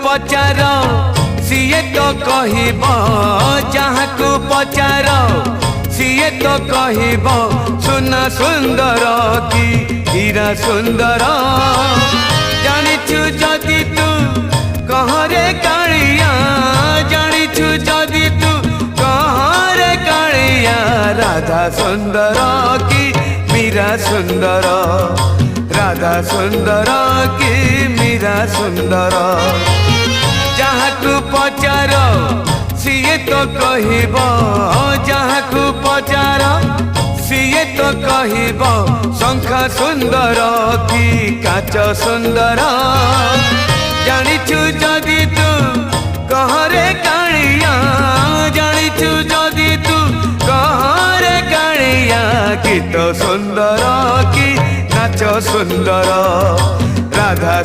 पचार CA तो कहब, जहाँ को पचार सीए तो कहब सुना सुंदर कि हीरा सुंदर। जानिछु जदि तू कहरे कालिया, जानिछु जदि तू कहरे कालिया, राधा सुंदर कि मीरा सुंदर, राधा सुंदर कि मीरा सुंदर। जहाँ को पचार सीए तो कहब, जहाँ को पचार सीए तो कहब शंखा सुंदर कि काच सुंदर। जानिछु जदि तू कहरे कालिया, जानिछु जदि तू कहरे कालिया, गीत सुंदर कि नाच सुंदर, राधा